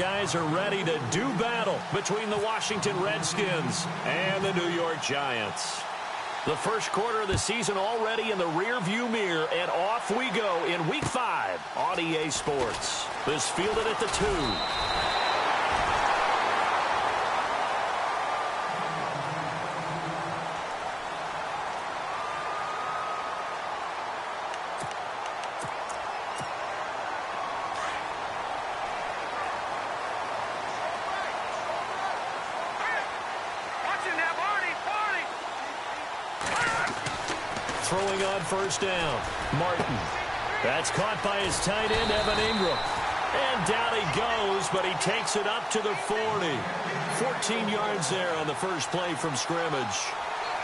guys are ready to do battle between the Washington Redskins and the New York Giants. The first quarter of the season already in the rearview mirror, and off we go in Week 5 on EA Sports. This fielded at the 2. Throwing on first down, Martin. That's caught by his tight end, Evan Ingram. And down he goes, but he takes it up to the 40. 14 yards there on the first play from scrimmage.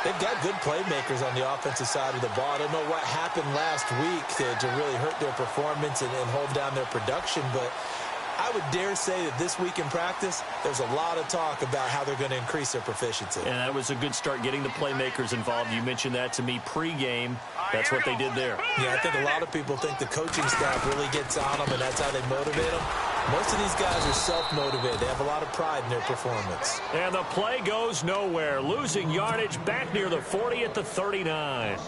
They've got good playmakers on the offensive side of the ball. I don't know what happened last week to really hurt their performance and hold down their production, but I would dare say that this week in practice, there's a lot of talk about how they're going to increase their proficiency. And that was a good start, getting the playmakers involved. You mentioned that to me pregame. That's what they did there. Yeah, I think a lot of people think the coaching staff really gets on them, and that's how they motivate them. Most of these guys are self-motivated. They have a lot of pride in their performance. And the play goes nowhere. Losing yardage back near the 40 at the 39.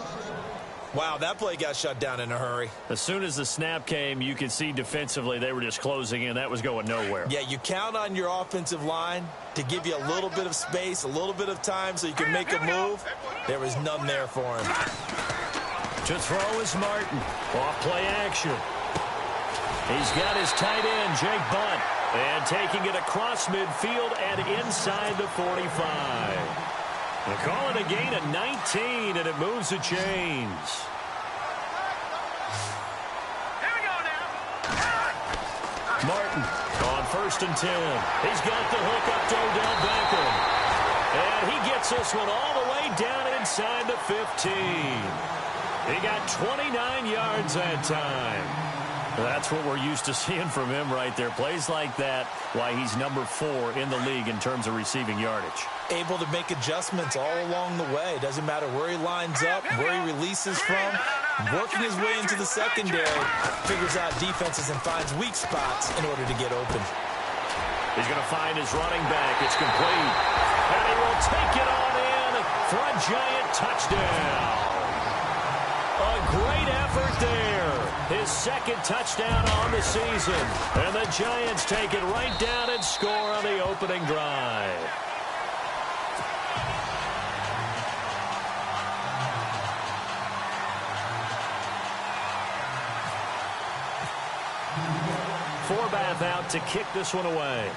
Wow, that play got shut down in a hurry. As soon as the snap came, you could see defensively they were just closing in. That was going nowhere. Yeah, you count on your offensive line to give you a little bit of space, a little bit of time so you can make a move. There was none there for him. To throw is Martin. Off play action. He's got his tight end, Jake Butt. And taking it across midfield and inside the 45. They call it a gain of 19, and it moves the chains. Here we go now. Martin on 1st and 10. He's got the hook up to Odell Beckham. And he gets this one all the way down inside the 15. He got 29 yards that time. That's what we're used to seeing from him right there. Plays like that, why he's number 4 in the league in terms of receiving yardage. Able to make adjustments all along the way. Doesn't matter where he lines up, where he releases from. Working his way into the secondary, figures out defenses and finds weak spots in order to get open. He's going to find his running back. It's complete. And he will take it on in for a Giant touchdown. A great effort there. His 2nd touchdown on the season. And the Giants take it right down and score on the opening drive. Forbath out to kick this one away.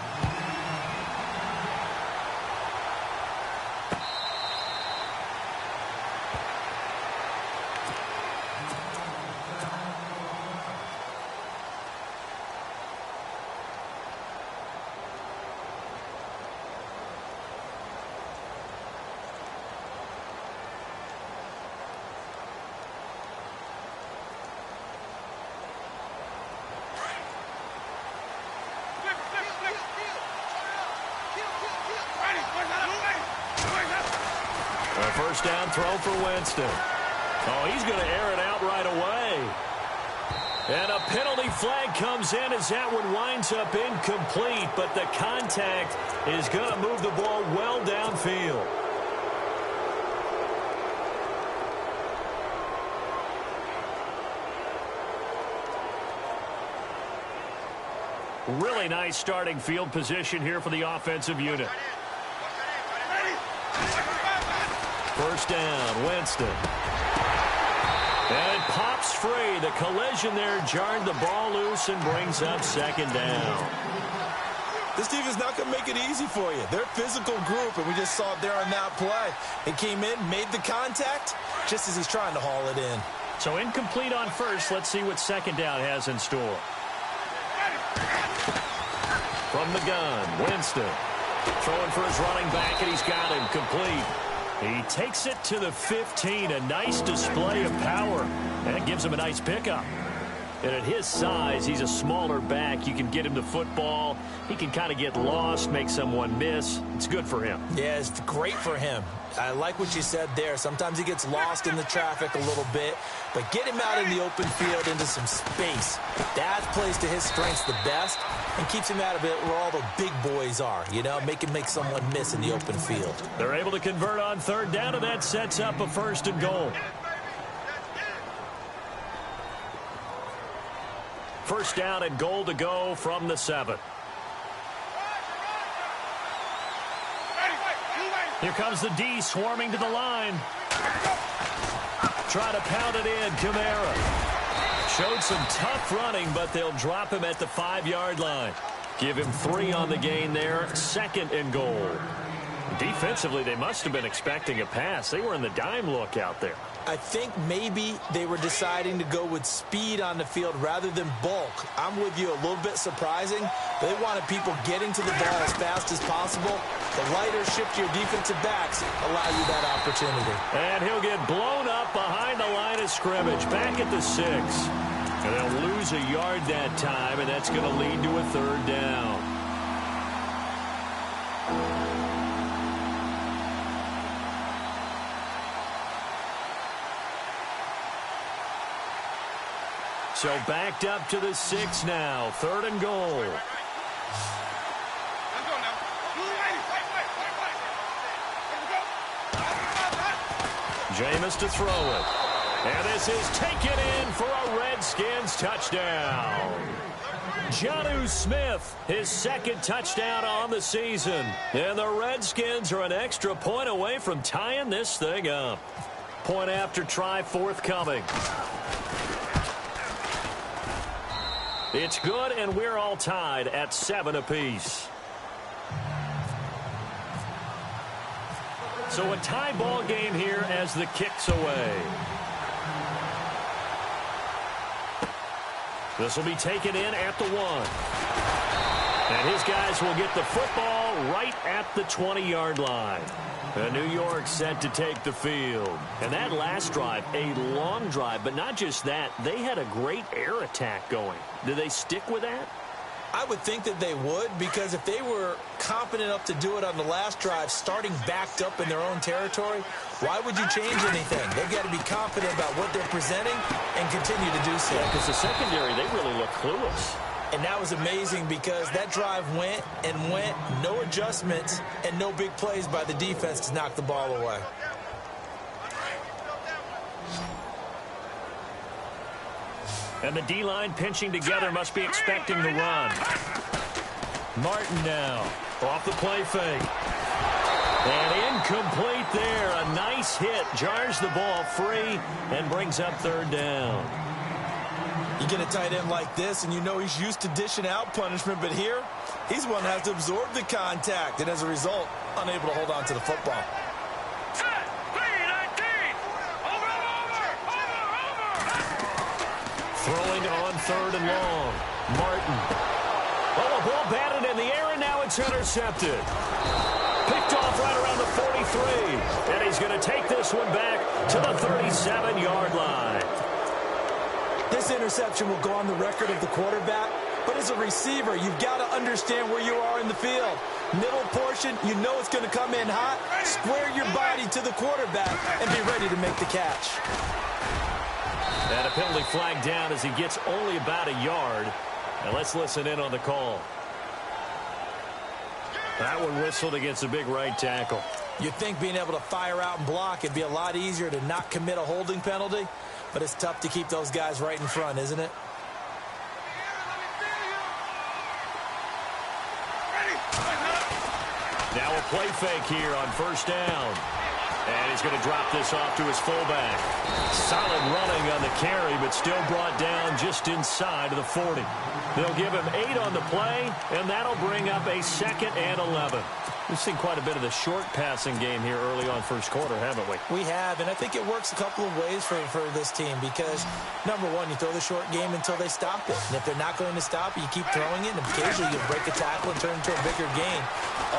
First down throw for Winston. Oh, he's going to air it out right away. And a penalty flag comes in as that one winds up incomplete, but the contact is going to move the ball well downfield. Really nice starting field position here for the offensive unit. First down, Winston. And it pops free. The collision there jarred the ball loose and brings up 2nd down. This team is not going to make it easy for you. They're a physical group, and we just saw it there on that play. It came in, made the contact, just as he's trying to haul it in. So incomplete on first. Let's see what 2nd down has in store. From the gun, Winston. Throwing for his running back, and he's got him complete. He takes it to the 15. A nice display of power. And it gives him a nice pickup. And at his size, he's a smaller back. You can get him the football. He can kind of get lost, make someone miss. It's good for him. Yeah, it's great for him. I like what you said there. Sometimes he gets lost in the traffic a little bit. But get him out in the open field into some space. That plays to his strengths the best. and keeps him out of it where all the big boys are, you know, make someone miss in the open field. They're able to convert on third down, and that sets up a 1st and goal. 1st down and goal to go from the 7. Here comes the D swarming to the line. Try to pound it in, Kamara. Showed some tough running, but they'll drop him at the 5-yard line. Give him 3 on the gain there, 2nd and goal. Defensively, they must have been expecting a pass. They were in the dime look out there. I think maybe they were deciding to go with speed on the field rather than bulk. I'm with you, a little bit surprising. They wanted people getting to the ball as fast as possible. The lighter shift to your defensive backs allow you that opportunity. And he'll get blown up behind the line of scrimmage, back at the 6. And they'll lose a yard that time, and that's going to lead to a 3rd down. So backed up to the 6 now. 3rd and goal. Jameis to throw it. And this is taken in for a Redskins touchdown. Jonnu Smith, his 2nd touchdown on the season. And the Redskins are an extra point away from tying this thing up. Point after try forthcoming. It's good, and we're all tied at 7 apiece. So a tie ball game here as the kick's away. This will be taken in at the 1. And his guys will get the football right at the 20-yard line. And New York set to take the field. And that last drive, a long drive, but not just that, they had a great air attack going. Do they stick with that? I would think that they would, because if they were confident enough to do it on the last drive, starting backed up in their own territory, why would you change anything? They've got to be confident about what they're presenting and continue to do so. Yeah, because the secondary, they really look clueless. And that was amazing because that drive went and went, no adjustments, and no big plays by the defense to knock the ball away. And the D-line pinching together must be expecting the run. Martin now off the play fake. And incomplete there. A nice hit. Jars the ball free and brings up 3rd down. You get a tight end like this, and you know he's used to dishing out punishment, but here, he's one that has to absorb the contact, and as a result, unable to hold on to the football. Throwing on 3rd and long. Martin. Oh, a ball batted in the air, and now it's intercepted. Picked off right around the 43. And he's going to take this one back to the 37-yard line. This interception will go on the record of the quarterback, but as a receiver, you've got to understand where you are in the field. Middle portion, you know it's going to come in hot. Square your body to the quarterback and be ready to make the catch. And a penalty flag down as he gets only about a yard. And let's listen in on the call. That one whistled against a big right tackle. You'd think being able to fire out and block, it'd be a lot easier to not commit a holding penalty, but it's tough to keep those guys right in front, isn't it? Now a play fake here on 1st down. And he's going to drop this off to his fullback. Solid running on the carry, but still brought down just inside of the 40. They'll give him 8 on the play, and that'll bring up a 2nd and 11. We've seen quite a bit of the short passing game here early on 1st quarter, haven't we? We have, and I think it works a couple of ways for this team because, number one, you throw the short game until they stop it. And if they're not going to stop it, you keep throwing it, and occasionally you break a tackle and turn it into a bigger gain.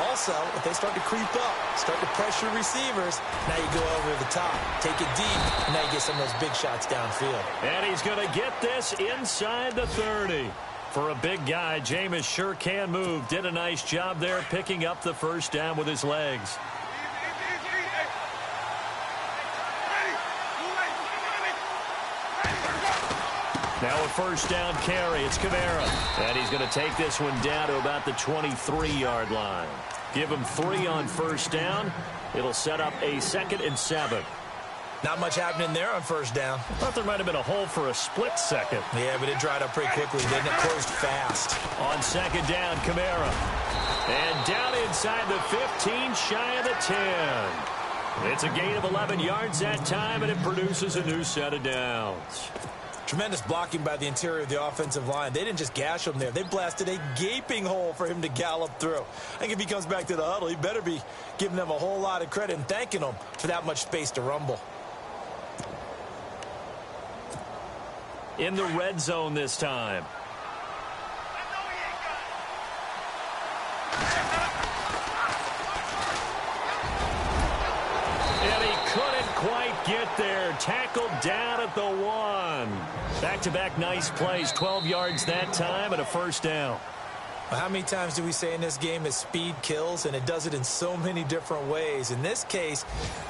Also, if they start to creep up, start to pressure receivers, now you go over the top, take it deep, and now you get some of those big shots downfield. And he's going to get this inside the 30. For a big guy, Jameis sure can move. Did a nice job there picking up the 1st down with his legs. Now a first down carry. It's Kamara. And he's going to take this one down to about the 23-yard line. Give him 3 on first down. It'll set up a 2nd and 7. Not much happening there on first down. Thought there might have been a hole for a split second. Yeah, but it dried up pretty quickly, didn't it? Closed fast. On 2nd down, Kamara. And down inside the 15, shy of the 10. It's a gain of 11 yards that time, and it produces a new set of downs. Tremendous blocking by the interior of the offensive line. They didn't just gash him there. They blasted a gaping hole for him to gallop through. I think if he comes back to the huddle, he better be giving them a whole lot of credit and thanking them for that much space to rumble. In the red zone this time. And he couldn't quite get there. Tackled down at the 1. Back-to-back nice plays. 12 yards that time and a first down. Well, how many times do we say in this game that speed kills, and it does it in so many different ways? In this case,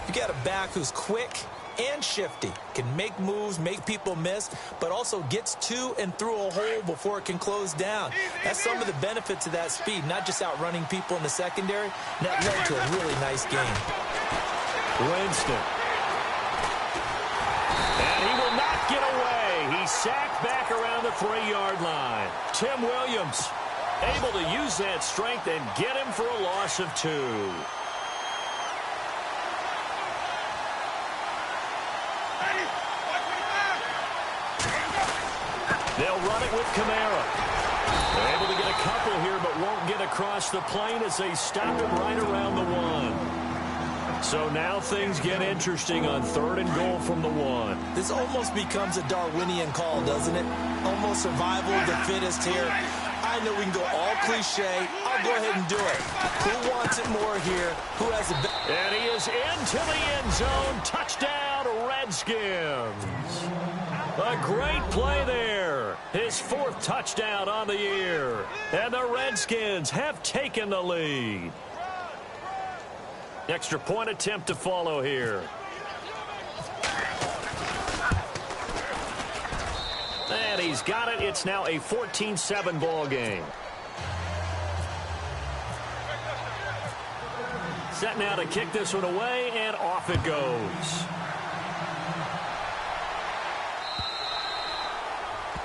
you got a back who's quick and shifty, can make moves, make people miss, but also gets to and through a hole before it can close down. That's some of the benefits of that speed, not just outrunning people in the secondary. And that led to a really nice game. Winston. And he will not get away. He's sacked back around the 3-yard line. Tim Williams able to use that strength and get him for a loss of 2. They'll run it with Kamara. They're able to get a couple here, but won't get across the plane as they stop him right around the 1. So now things get interesting on 3rd and goal from the 1. This almost becomes a Darwinian call, doesn't it? Almost survival of the fittest here. I know we can go all cliche. I'll go ahead and do it. Who wants it more here? Who has the best? And he is into the end zone. Touchdown, Redskins. A great play there. His 4th touchdown on the year. And the Redskins have taken the lead. Extra point attempt to follow here. And he's got it. It's now a 14-7 ball game. Set now to kick this one away, and off it goes.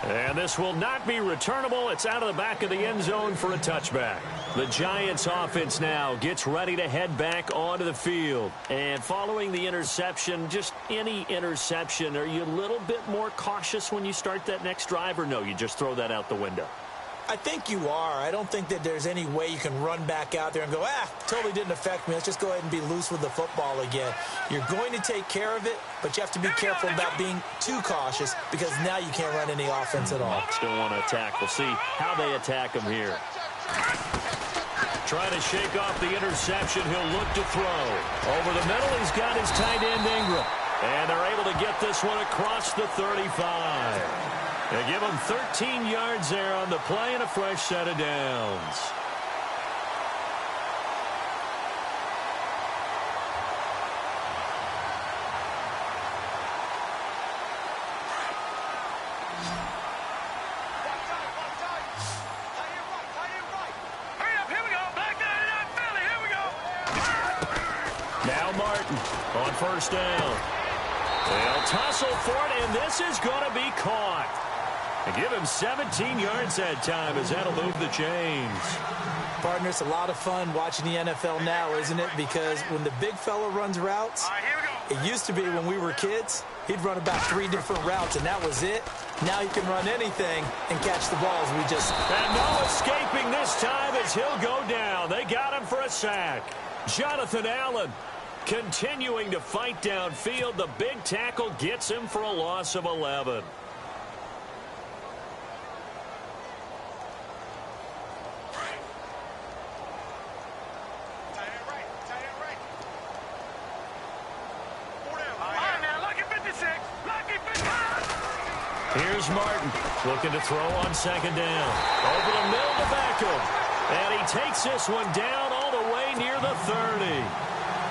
And this will not be returnable. It's out of the back of the end zone for a touchback. The Giants offense now gets ready to head back onto the field. And following the interception, just any interception, are you a little bit more cautious when you start that next drive, or no, you just throw that out the window? I think you are. I don't think that there's any way you can run back out there and go, totally didn't affect me. Let's just go ahead and be loose with the football again. You're going to take care of it, but you have to be careful about being too cautious because now you can't run any offense at all. Still want to attack. We'll see how they attack him here. Trying to shake off the interception. He'll look to throw. Over the middle, he's got his tight end Ingram. And they're able to get this one across the 35. They give him 13 yards there on the play and a fresh set of downs. Now Martin on first down. They'll tussle for it, and this is going to be caught. And give him 17 yards that time as that'll move the chains. Partner, it's a lot of fun watching the NFL now, isn't it? Because when the big fella runs routes, it used to be when we were kids, he'd run about 3 different routes, and that was it. Now he can run anything and catch the balls. And no escaping this time as he'll go down. They got him for a sack. Jonathan Allen continuing to fight downfield. The big tackle gets him for a loss of 11. Here's Martin looking to throw on second down. Over the middle to Beckham. And he takes this one down all the way near the 30.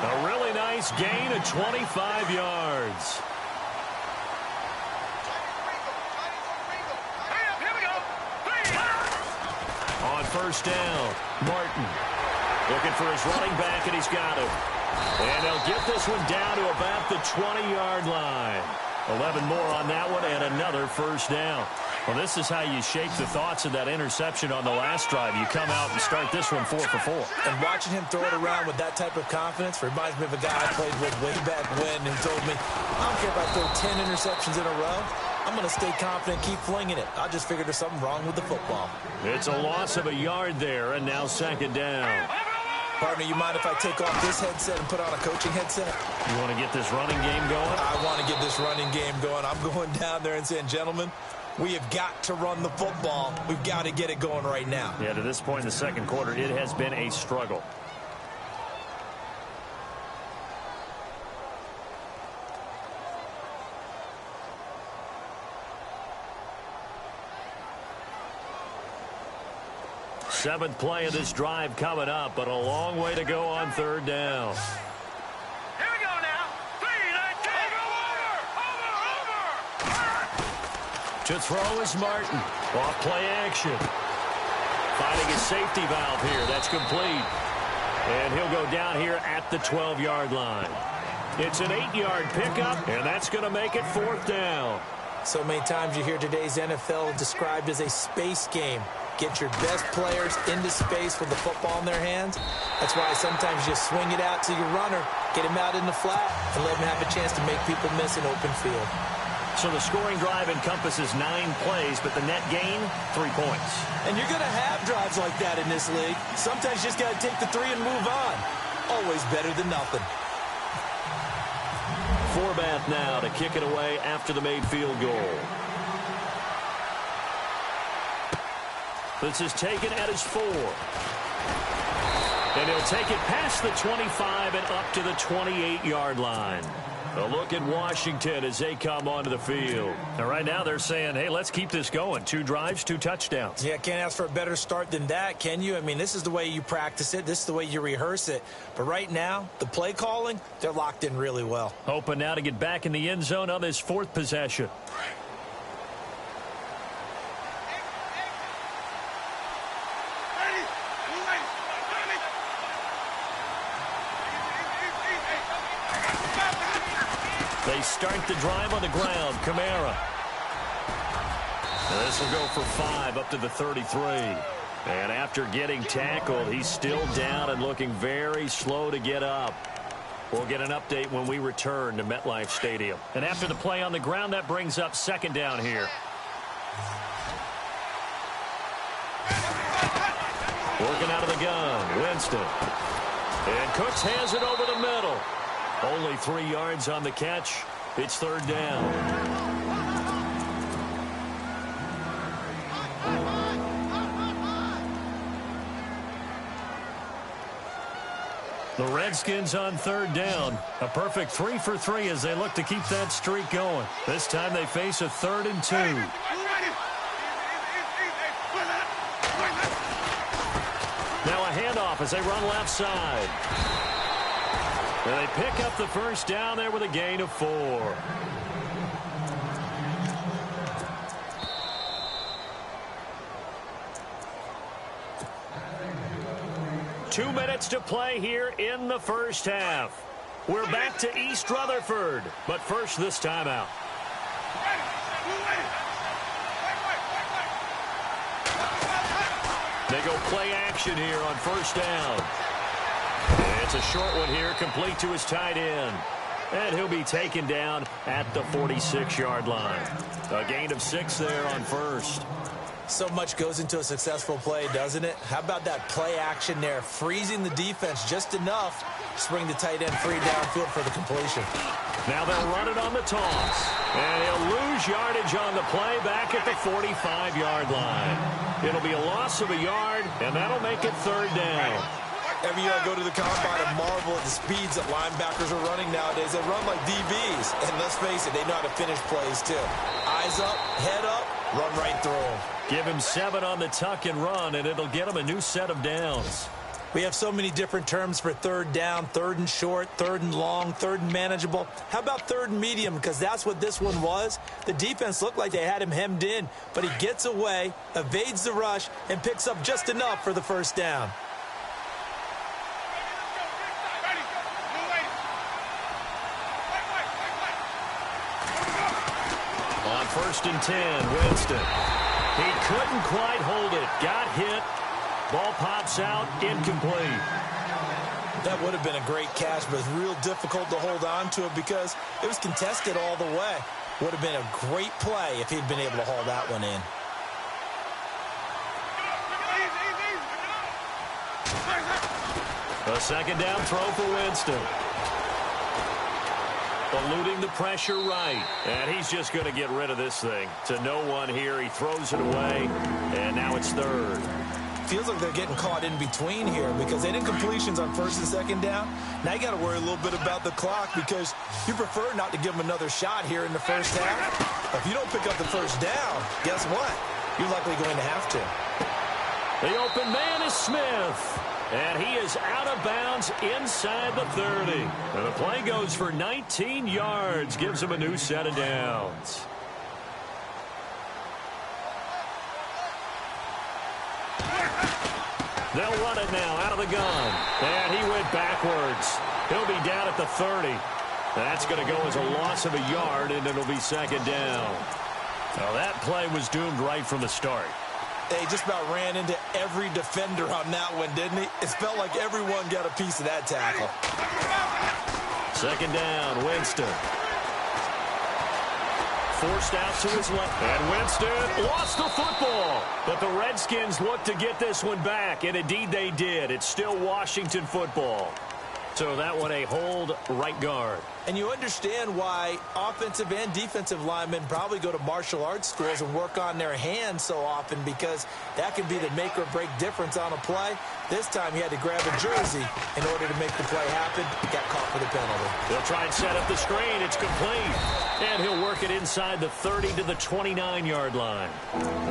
A really nice gain of 25 yards. first down. Martin looking for his running back, and he's got him. And they'll get this one down to about the 20-yard line. 11 more on that one and another first down. Well, this is how you shape the thoughts of that interception on the last drive. You come out and start this one 4 for 4. And watching him throw it around with that type of confidence reminds me of a guy I played with way back when who told me, I don't care if I throw 10 interceptions in a row. I'm going to stay confident, keep flinging it. I just figured there's something wrong with the football. It's a loss of a yard there, and now second down. Partner, you mind if I take off this headset and put on a coaching headset? You want to get this running game going? I want to get this running game going. I'm going down there and saying, gentlemen, we have got to run the football. We've got to get it going right now. Yeah, to this point in the second quarter, it has been a struggle. Seventh play of this drive coming up, but a long way to go on third down. Here we go now. 3-19. Over. To throw is Martin. Off play action. Finding his safety valve here. That's complete. And he'll go down here at the 12-yard line. It's an 8-yard pickup, and that's going to make it fourth down. So many times you hear today's NFL described as a space game. Get your best players into space with the football in their hands. That's why sometimes you swing it out to your runner, get him out in the flat, and let him have a chance to make people miss an open field. So the scoring drive encompasses 9 plays, but the net gain, 3 points. And you're going to have drives like that in this league. Sometimes you just got to take the 3 and move on. Always better than nothing. Forbath now to kick it away after the made field goal. This is taken at his 4. And he'll take it past the 25 and up to the 28-yard line. A look at Washington as they come onto the field. And right now they're saying, hey, let's keep this going. 2 drives, 2 touchdowns. Yeah, can't ask for a better start than that, can you? I mean, this is the way you practice it. This is the way you rehearse it. But right now, the play calling, they're locked in really well. Hoping now to get back in the end zone on this 4th possession. They start the drive on the ground. Kamara. This will go for 5 up to the 33. And after getting tackled, he's still down and looking very slow to get up. We'll get an update when we return to MetLife Stadium. And after the play on the ground, that brings up second down here. Working out of the gun, Winston. And Cooks has it over the middle. Only 3 yards on the catch. It's third down. The Redskins on third down. A perfect 3 for 3 as they look to keep that streak going. This time they face a 3rd and 2. Now a handoff as they run left side. And they pick up the first down there with a gain of 4. Two minutes to play here in the first half. We're back to East Rutherford, but first this timeout. They go play action here on first down. It's a short one here, complete to his tight end. And he'll be taken down at the 46-yard line. A gain of 6 there on first. So much goes into a successful play, doesn't it? How about that play action there? Freezing the defense just enough to bring the tight end free downfield for the completion. Now they'll run it on the toss. And he'll lose yardage on the play back at the 45-yard line. It'll be a loss of a yard, and that'll make it third down. Every year I go to the combine and marvel at the speeds that linebackers are running nowadays. They run like DBs. And let's face it, they know how to finish plays too. Eyes up, head up, run right through them. Give him 7 on the tuck and run, and it'll get him a new set of downs. We have so many different terms for third down, third and short, third and long, third and manageable. How about third and medium? Because that's what this one was. The defense looked like they had him hemmed in, but he gets away, evades the rush, and picks up just enough for the first down. On 1st and 10, Winston. He couldn't quite hold it. Got hit. Ball pops out, incomplete. That would have been a great catch, but it's real difficult to hold on to it because it was contested all the way. Would have been a great play if he'd been able to haul that one in. A second down throw for Winston. Eluding the pressure right. And he's just going to get rid of this thing. To no one here. He throws it away, and now it's third. Feels like they're getting caught in between here because they didn't completions on 1st and 2nd down. Now you got to worry a little bit about the clock because you prefer not to give them another shot here in the first half. If you don't pick up the first down, guess what? You're likely going to have to. The open man is Smith. And he is out of bounds inside the 30. And the play goes for 19 yards. Gives him a new set of downs. They'll run it now out of the gun. And he went backwards. He'll be down at the 30. That's going to go as a loss of a yard, and it'll be second down. Now that play was doomed right from the start. They just about ran into every defender on that one, didn't he? It felt like everyone got a piece of that tackle. Second down, Winston. Forced out to his left. And Winston lost the football. But the Redskins look to get this one back, and indeed they did. It's still Washington football. So that one a hold right guard. And you understand why offensive and defensive linemen probably go to martial arts schools and work on their hands so often because that can be the make or break difference on a play. This time he had to grab a jersey in order to make the play happen. Got caught for the penalty. They'll try and set up the screen. It's complete. And he'll work it inside the 30 to the 29-yard line.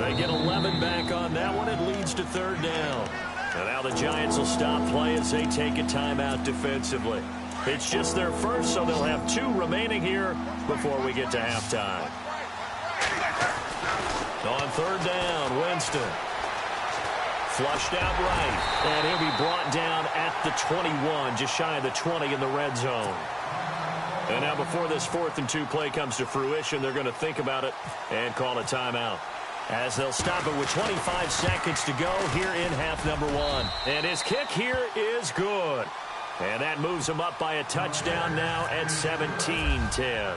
They get 11 back on that one. It leads to third down. And now the Giants will stop play as they take a timeout defensively. It's just their first, so they'll have 2 remaining here before we get to halftime. On third down, Winston. Flushed out right. And he'll be brought down at the 21, just shy of the 20 in the red zone. And now before this 4th and 2 play comes to fruition, they're going to think about it and call a timeout, as they'll stop it with 25 seconds to go here in half number 1. And his kick here is good. And that moves him up by a touchdown now at 17-10.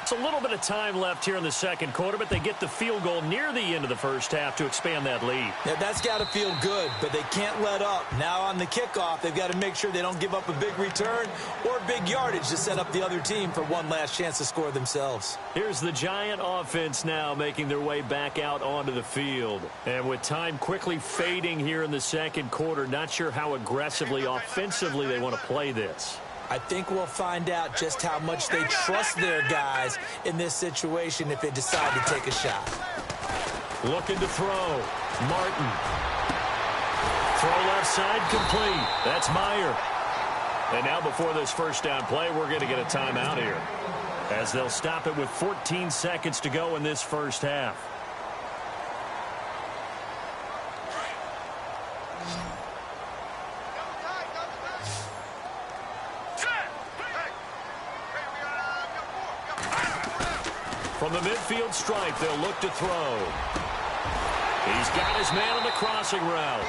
It's a little bit of time left here in the second quarter, but they get the field goal near the end of the first half to expand that lead. Yeah, that's got to feel good, but they can't let up. Now on the kickoff, they've got to make sure they don't give up a big return or big yardage to set up the other team for one last chance to score themselves. Here's the Giant offense now making their way back out onto the field. And with time quickly fading here in the second quarter, not sure how aggressively, offensively they want to play this. I think we'll find out just how much they trust their guys in this situation if they decide to take a shot. Looking to throw. Martin. Throw left side complete. That's Meyer. And now before this first down play, we're going to get a timeout here, as they'll stop it with 14 seconds to go in this first half. From the midfield stripe, they'll look to throw. He's got his man on the crossing route.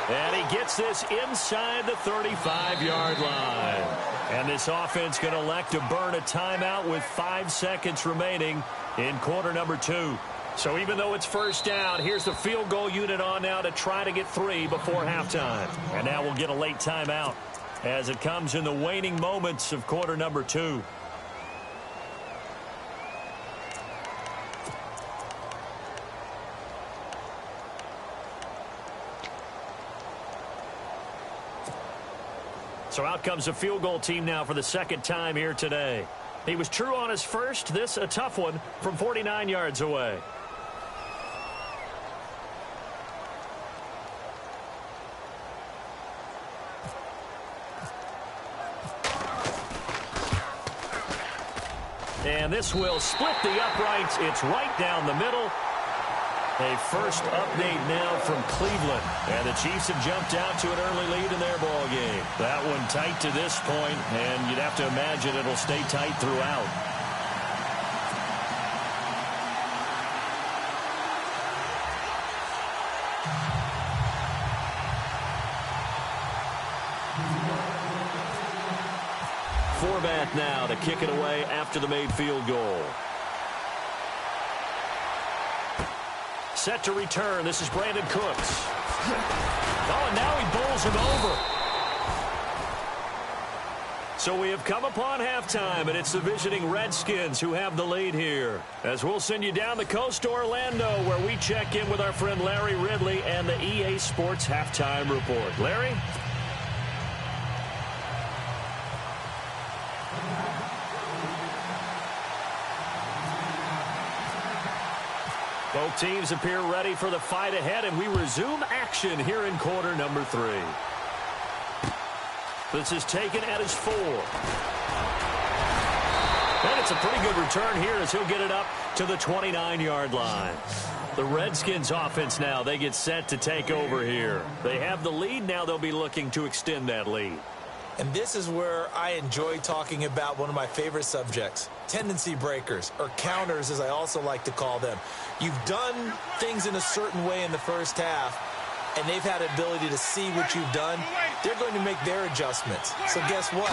And he gets this inside the 35-yard line. And this offense going to elect to burn a timeout with 5 seconds remaining in quarter number 2. So even though it's first down, here's the field goal unit on now to try to get 3 before halftime. And now we'll get a late timeout as it comes in the waning moments of quarter number 2. So out comes the field goal team now for the second time here today. He was true on his first. This a tough one from 49 yards away. And this will split the uprights. It's right down the middle. A first update now from Cleveland. And the Chiefs have jumped out to an early lead in their ball game. That one tight to this point, and you'd have to imagine it'll stay tight throughout. Forbat now to kick it away after the made field goal. Set to return. This is Brandon Cooks. Oh, and now he bowls him over. So we have come upon halftime, and it's the visiting Redskins who have the lead here. As we'll send you down the coast to Orlando, where we check in with our friend Larry Ridley and the EA Sports Halftime Report. Larry? Both teams appear ready for the fight ahead, and we resume action here in quarter number 3. This is taken at his 4. And it's a pretty good return here as he'll get it up to the 29-yard line. The Redskins offense now, they get set to take over here. They have the lead. Now they'll be looking to extend that lead. And this is where I enjoy talking about one of my favorite subjects, tendency breakers, or counters as I also like to call them. You've done things in a certain way in the first half, and they've had the ability to see what you've done. They're going to make their adjustments. So guess what?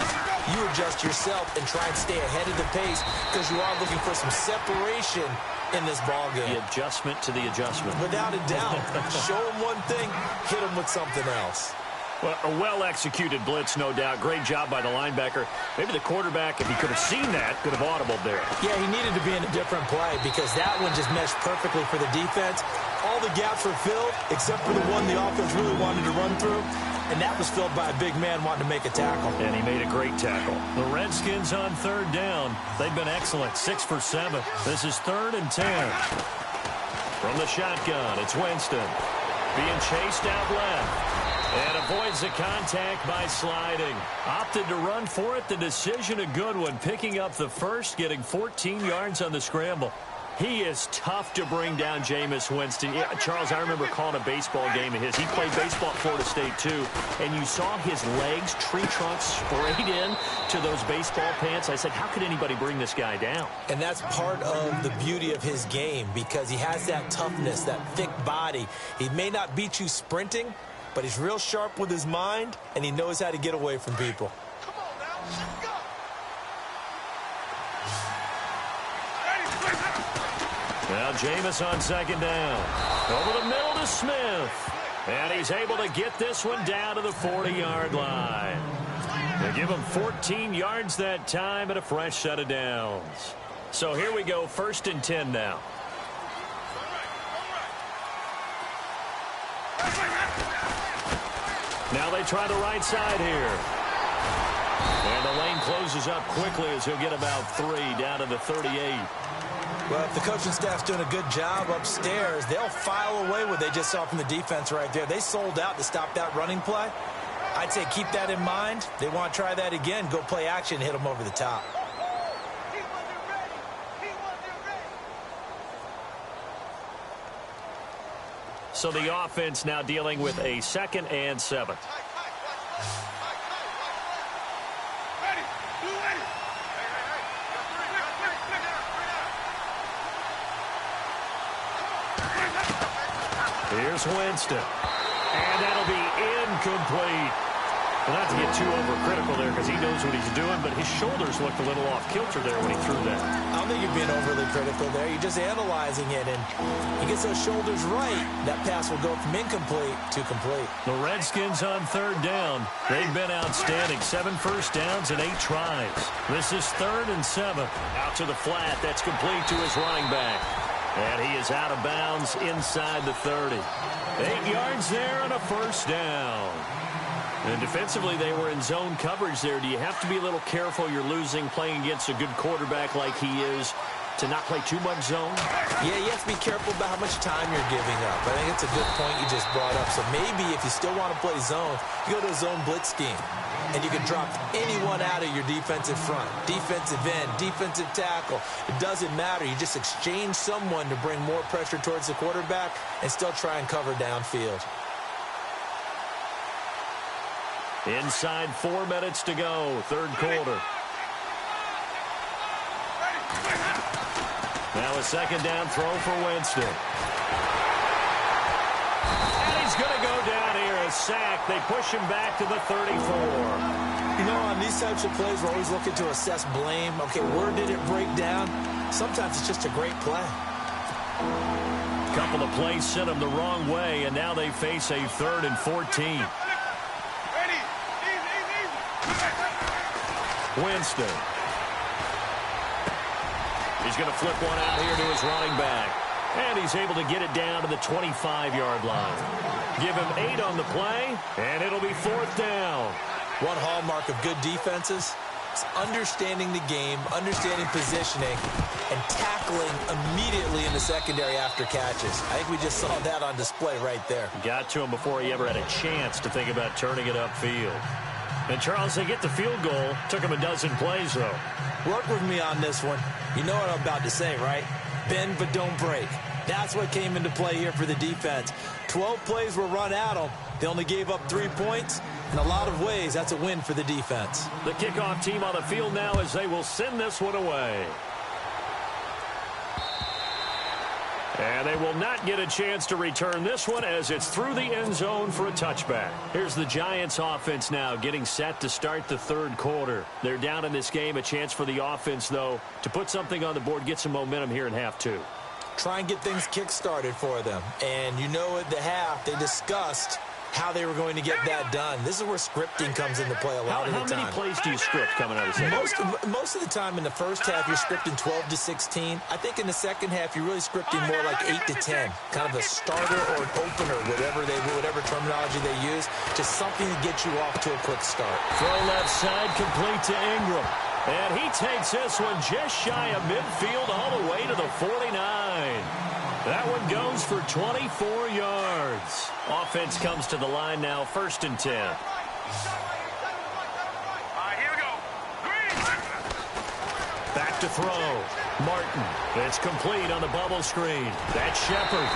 You adjust yourself and try and stay ahead of the pace because you are looking for some separation in this ball game. The adjustment to the adjustment. Without a doubt. Show them one thing, hit them with something else. Well, a well-executed blitz, no doubt. Great job by the linebacker. Maybe the quarterback, if he could have seen that, could have audibled there. Yeah, he needed to be in a different play because that one just meshed perfectly for the defense. All the gaps were filled except for the one the offense really wanted to run through, and that was filled by a big man wanting to make a tackle. And he made a great tackle. The Redskins on third down. They've been excellent, 6 for 7. This is 3rd and 10. From the shotgun, it's Winston. Being chased out left. And avoids the contact by sliding. Opted to run for it. The decision a good one. Picking up the first, getting 14 yards on the scramble. He is tough to bring down, Jameis Winston. Yeah, Charles, I remember calling a baseball game of his. He played baseball at Florida State, too. And you saw his legs, tree trunks sprayed in to those baseball pants. I said, how could anybody bring this guy down? And that's part of the beauty of his game because he has that toughness, that thick body. He may not beat you sprinting, but he's real sharp with his mind, and he knows how to get away from people. Come on now, let's go. Now Jameis on second down. Over the middle to Smith. And he's able to get this one down to the 40-yard line. They give him 14 yards that time and a fresh set of downs. So here we go, 1st and 10 now. Now they try the right side here. And the lane closes up quickly as he'll get about 3 down to the 38. Well, if the coaching staff's doing a good job upstairs, they'll file away what they just saw from the defense right there. They sold out to stop that running play. I'd say keep that in mind. They want to try that again. Go play action, hit them over the top. So the offense now dealing with a 2nd and 7. Here's Winston. And that'll be incomplete. Well, not to get too overcritical there because he knows what he's doing, but his shoulders looked a little off kilter there when he threw that. I don't think you're being overly critical there. You're just analyzing it, and he gets those shoulders right. That pass will go from incomplete to complete. The Redskins on 3rd down. They've been outstanding. 7 first downs and 8 tries. This is 3rd and 7. Out to the flat. That's complete to his running back. And he is out of bounds inside the 30. 8 yards there and a first down. And defensively, they were in zone coverage there. Do you have to be a little careful? You're losing, playing against a good quarterback like he is. to not play too much zone? Yeah, you have to be careful about how much time you're giving up. I think it's a good point you just brought up. So maybe if you still want to play zone, you go to a zone blitz scheme. And you can drop anyone out of your defensive front. Defensive end, defensive tackle. It doesn't matter. You just exchange someone to bring more pressure towards the quarterback and still try and cover downfield. Inside 4 minutes to go, third quarter. Now a second down throw for Winston. And he's going to go down here. A sack. They push him back to the 34. You know, on these types of plays, we're always looking to assess blame. Okay, where did it break down? Sometimes it's just a great play. A couple of plays sent them the wrong way, and now they face a 3rd and 14. Winston. He's going to flip one out here to his running back. And he's able to get it down to the 25-yard line. Give him 8 on the play, and it'll be 4th down. One hallmark of good defenses is understanding the game, understanding positioning, and tackling immediately in the secondary after catches. I think we just saw that on display right there. Got to him before he ever had a chance to think about turning it upfield. And, Charles, they get the field goal. Took him a dozen plays, though. Work with me on this one. You know what I'm about to say, right? Bend but don't break. That's what came into play here for the defense. 12 plays were run at them. They only gave up 3 points. In a lot of ways, that's a win for the defense. The kickoff team on the field now as they will send this one away. And they will not get a chance to return this one as it's through the end zone for a touchback. Here's the Giants offense now getting set to start the third quarter. They're down in this game. A chance for the offense, though, to put something on the board, get some momentum here in half 2. Try and get things kick-started for them. And you know at the half, they discussed how they were going to get that done. This is where scripting comes into play a lot of the time. How many plays do you script coming out of the second? Most of the time in the first half, you're scripting 12 to 16. I think in the second half, you're really scripting more like 8 to 10. Kind of a starter or an opener, whatever terminology they use. Just something to get you off to a quick start. Throw left side, complete to Ingram. And he takes this one just shy of midfield all the way to the 49. That one goes for 24 yards. Offense comes to the line now, 1st and 10. All right, here we go. Back to throw. Martin. It's complete on the bubble screen. That's Shepard.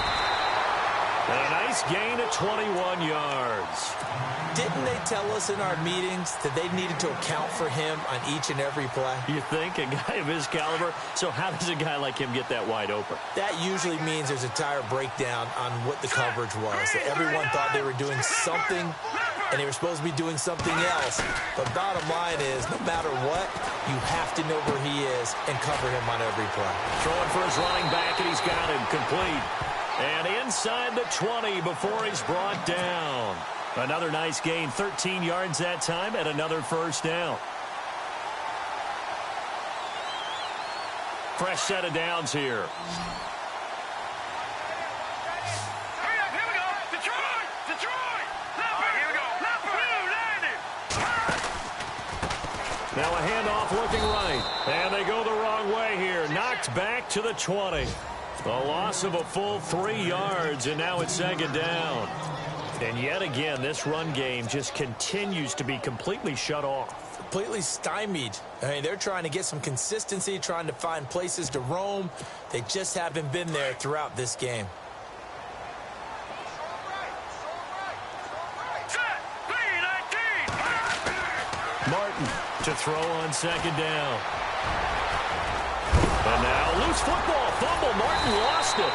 And a nice gain of 21 yards. Didn't they tell us in our meetings that they needed to account for him on each and every play? You think? A guy of his caliber? So how does a guy like him get that wide open? That usually means there's a tire breakdown on what the coverage was. That everyone thought they were doing something, and they were supposed to be doing something else. But bottom line is, no matter what, you have to know where he is and cover him on every play. Throwing for his running back, and he's got him complete. And inside the 20 before he's brought down. Another nice gain, 13 yards that time, and another first down. Fresh set of downs here. Hurry up, here we go. Detroit! Detroit! All right, here we go. Now a handoff looking right. And they go the wrong way here. Knocked back to the 20. A loss of a full 3 yards, and now it's second down. And yet again, this run game just continues to be completely shut off. Completely stymied. I mean, they're trying to get some consistency, trying to find places to roam. They just haven't been there throughout this game. Martin to throw on second down. And now loose football. Fumble. Martin lost it.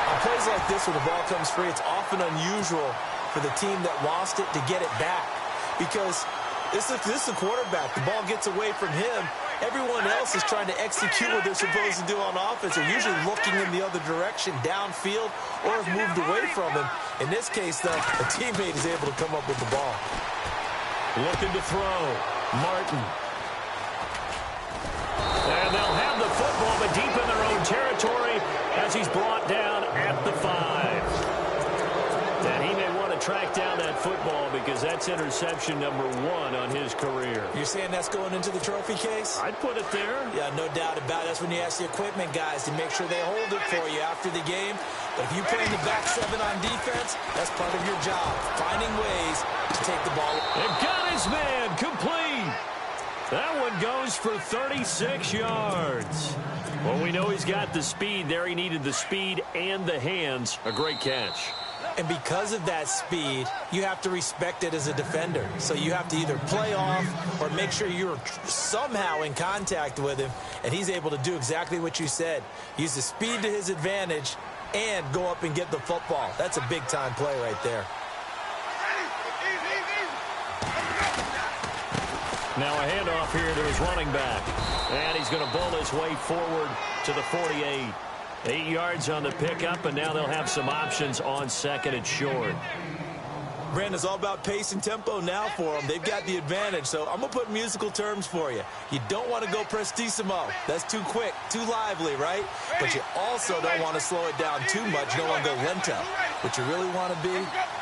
On plays like this where the ball comes free, it's often unusual for the team that lost it to get it back. Because this is the quarterback. The ball gets away from him. Everyone else is trying to execute what they're supposed to do on offense. They're usually looking in the other direction, downfield, or have moved away from him. In this case, though, a teammate is able to come up with the ball. Looking to throw. Martin. And they'll have the football, but deep in their own territory as he's brought down at the 5. And he may want to track down that football because that's interception number 1 on his career. You're saying that's going into the trophy case? I'd put it there. Yeah, no doubt about it. That's when you ask the equipment guys to make sure they hold it for you after the game. But if you play in the back 7 on defense, that's part of your job, finding ways to take the ball. And got his man complete. That one goes for 36 yards. Well, we know he's got the speed there. He needed the speed and the hands. A great catch. And because of that speed, you have to respect it as a defender. So you have to either play off or make sure you're somehow in contact with him, and he's able to do exactly what you said. Use the speed to his advantage and go up and get the football. That's a big-time play right there. Now a handoff here to his running back. And he's going to bowl his way forward to the 48. 8 yards on the pickup, and now they'll have some options on second and short. Brandon, it's all about pace and tempo now for them. They've got the advantage, so I'm going to put musical terms for you. You don't want to go prestissimo. That's too quick, too lively, right? But you also don't want to slow it down too much. You don't want to go lento. What you really want to be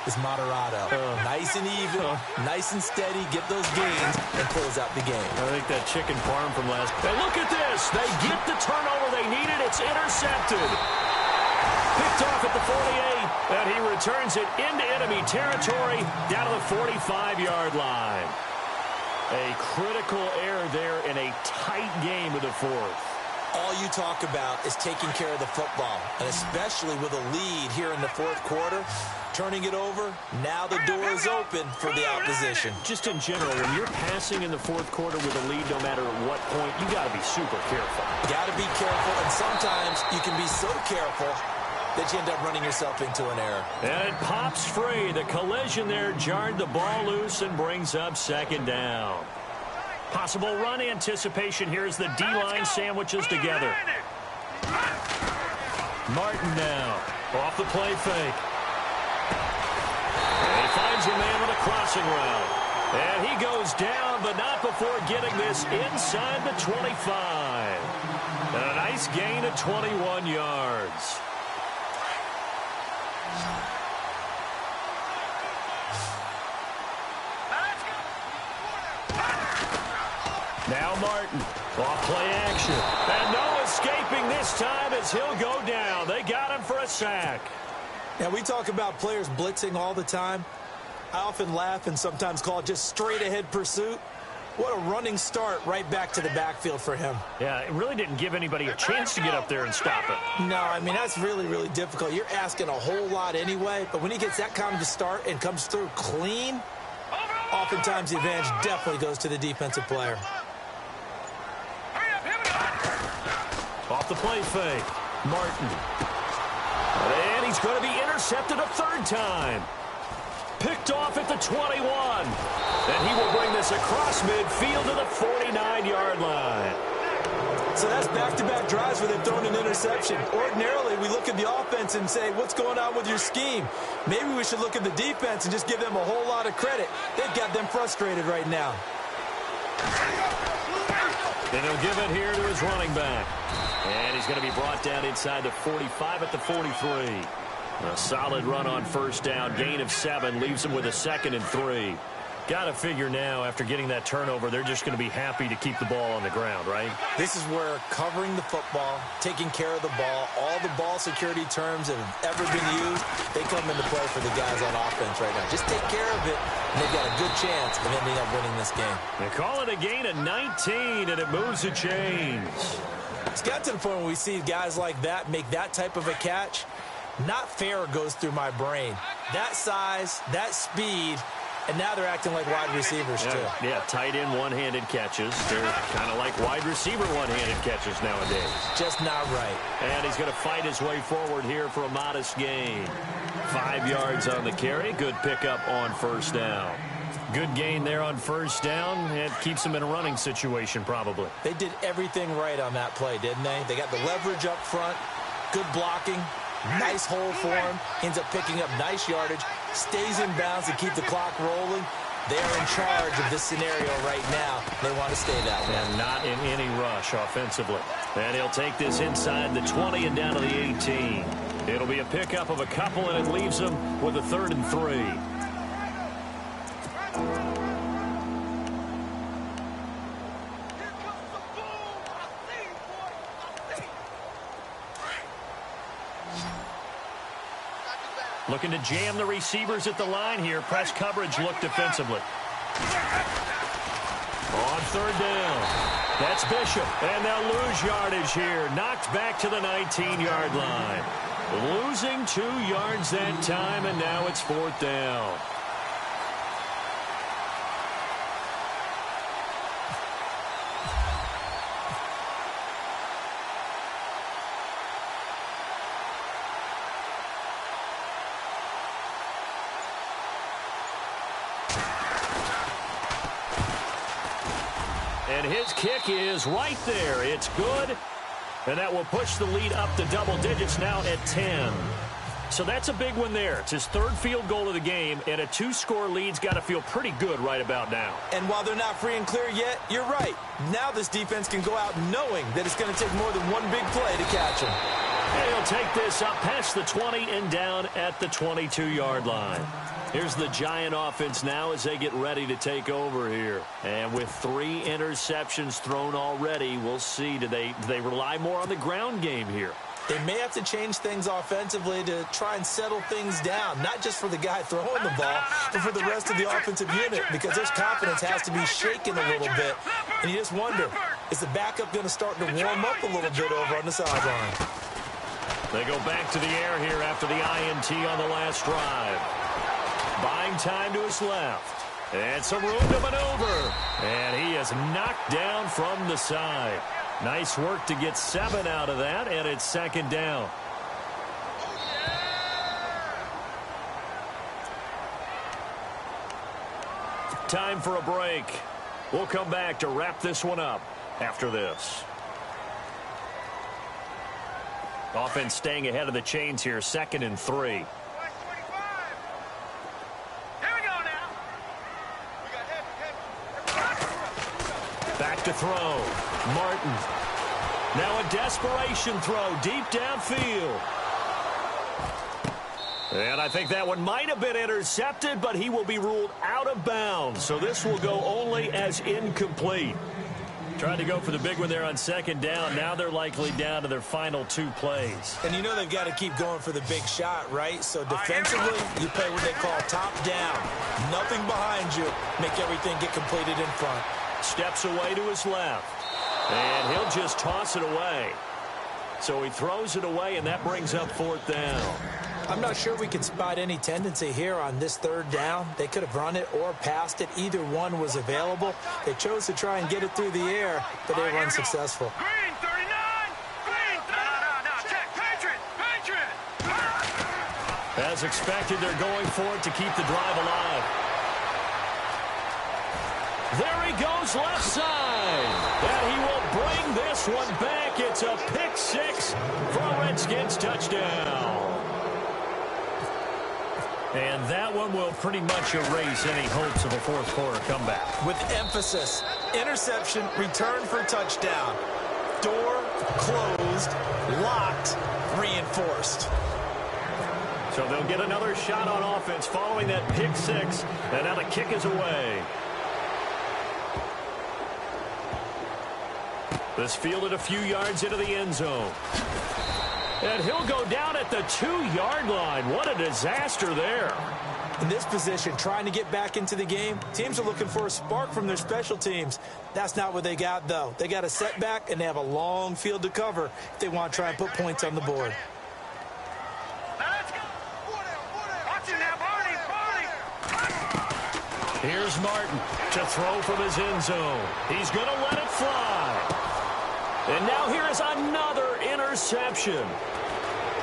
is moderato. Nice and even, nice and steady, get those gains, and close out the game. I think that chicken parm from last. And look at this. They get the turnover they needed. It's intercepted. Picked off at the 48, and he returns it into enemy territory down to the 45-yard line. A critical error there in a tight game of the fourth. All you talk about is taking care of the football, and especially with a lead here in the fourth quarter, turning it over, now the door is open for the opposition. Just in general, when you're passing in the fourth quarter with a lead, no matter at what point, you got to be super careful. Got to be careful, and sometimes you can be so careful that you end up running yourself into an error. And it pops free. The collision there jarred the ball loose and brings up second down. Possible run anticipation here as the D-line sandwiches together. Martin now off the play fake. And he finds a man with a crossing route. And he goes down, but not before getting this inside the 25. And a nice gain of 21 yards. Now Martin, off play action. And no escaping this time as he'll go down. They got him for a sack. Now, we talk about players blitzing all the time. I often laugh and sometimes call it just straight-ahead pursuit. What a running start right back to the backfield for him. Yeah, it really didn't give anybody a chance to get up there and stop it. No, I mean, that's really, really difficult. You're asking a whole lot anyway, but when he gets that kind of a start and comes through clean, oftentimes the advantage definitely goes to the defensive player. Off the play fake, Martin. And he's going to be intercepted a third time. Picked off at the 21. And he will bring this across midfield to the 49-yard line. So that's back-to-back drives where they've thrown an interception. Ordinarily, we look at the offense and say, what's going on with your scheme? Maybe we should look at the defense and just give them a whole lot of credit. They've got them frustrated right now. And he'll give it here to his running back. And he's going to be brought down inside the 45 at the 43. A solid run on first down. Gain of 7 leaves him with a 2nd and 3. Got to figure now, after getting that turnover, they're just going to be happy to keep the ball on the ground, right? This is where covering the football, taking care of the ball, all the ball security terms that have ever been used, they come into play for the guys on offense right now. Just take care of it, and they've got a good chance of ending up winning this game. They call it a gain of 19, and it moves the chains. It's got to the point where we see guys like that make that type of a catch. Not fair goes through my brain. That size, that speed, and now they're acting like wide receivers, too. Yeah, tight end one-handed catches. They're kind of like wide receiver one-handed catches nowadays. Just not right. And he's going to fight his way forward here for a modest gain. 5 yards on the carry. Good pickup on first down. Good gain there on first down. It keeps him in a running situation, probably. They did everything right on that play, didn't they? They got the leverage up front, good blocking, nice hole for him, ends up picking up nice yardage, stays in bounds to keep the clock rolling. They are in charge of this scenario right now. They want to stay that way. And not in any rush offensively. And he'll take this inside the 20 and down to the 18. It'll be a pickup of a couple, and it leaves them with a 3rd and 3. Looking to jam the receivers at the line here. Press coverage look defensively. On 3rd down. That's Bishop. And they'll lose yardage here. Knocked back to the 19-yard line. Losing 2 yards that time, and now it's 4th down. And his kick is right there. It's good. And that will push the lead up to double digits now at 10. So that's a big one there. It's his 3rd field goal of the game, and a 2-score lead's got to feel pretty good right about now. And while they're not free and clear yet, you're right. Now this defense can go out knowing that it's going to take more than one big play to catch him. And he'll take this up past the 20 and down at the 22-yard line. Here's the Giant offense now as they get ready to take over here. And with 3 interceptions thrown already, we'll see. Do they rely more on the ground game here? They may have to change things offensively to try and settle things down, not just for the guy throwing the ball, but for the rest of the offensive unit, because their confidence has to be shaken a little bit. And you just wonder, is the backup going to start to warm up a little bit over on the sideline? They go back to the air here after the INT on the last drive. Buying time to his left. And some room to maneuver. And he is knocked down from the side. Nice work to get 7 out of that, and it's 2nd down. Time for a break. We'll come back to wrap this one up after this. Offense staying ahead of the chains here, 2nd and 3. Back to throw. Martin. Now a desperation throw deep downfield. And I think that one might have been intercepted, but he will be ruled out of bounds. So this will go only as incomplete. Trying to go for the big one there on 2nd down. Now they're likely down to their final 2 plays. And you know they've got to keep going for the big shot, right? So defensively, you play what they call top down. Nothing behind you. Make everything get completed in front. Steps away to his left. And he'll just toss it away. So he throws it away, and that brings up 4th down. I'm not sure we can spot any tendency here on this 3rd down. They could have run it or passed it. Either one was available. They chose to try and get it through the air, but they were unsuccessful. Green 39. Green. No. Check. Patriot. As expected, they're going for it to keep the drive alive. There he goes left side. And he will bring this one back. It's a pick 6 for a Redskins touchdown. And that one will pretty much erase any hopes of a 4th quarter comeback. With emphasis, interception, return for touchdown. Door closed, locked, reinforced. So they'll get another shot on offense following that pick 6. And now the kick is away. This fielded a few yards into the end zone. And he'll go down at the 2-yard line. What a disaster there. In this position, trying to get back into the game, teams are looking for a spark from their special teams. That's not what they got, though. They got a setback, and they have a long field to cover if they want to try and put points on the board. Here's Martin to throw from his end zone. He's going to let it fly. And now here is another interception.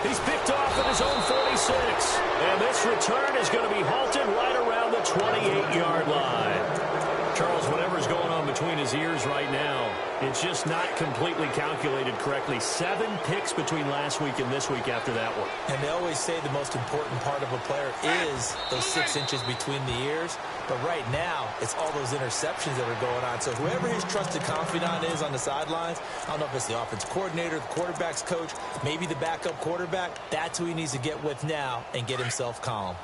He's picked off at his own 46. And this return is going to be halted right around the 28-yard line. Charles, whatever's going on between his ears right now. It's just not completely calculated correctly. 7 picks between last week and this week after that one. And they always say the most important part of a player is those 6 inches between the ears. But right now, it's all those interceptions that are going on. So whoever his trusted confidant is on the sidelines, I don't know if it's the offense coordinator, the quarterback's coach, maybe the backup quarterback, that's who he needs to get with now and get himself calm.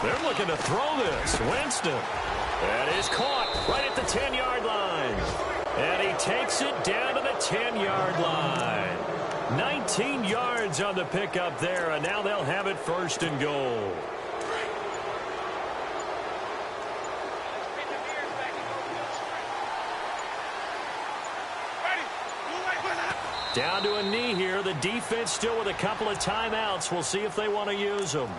They're looking to throw this. Winston. That is caught right at the 10-yard line. And he takes it down to the 10-yard line. 19 yards on the pickup there, and now they'll have it 1st and goal. Down to a knee here. The defense still with a couple of timeouts. We'll see if they want to use them.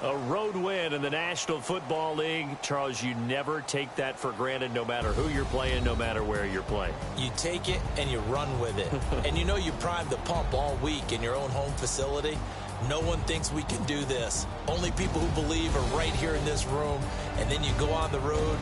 A road win in the National Football League. Charles, you never take that for granted no matter who you're playing, no matter where you're playing. You take it and you run with it. And you know you primed the pump all week in your own home facility. No one thinks we can do this. Only people who believe are right here in this room. And then you go on the road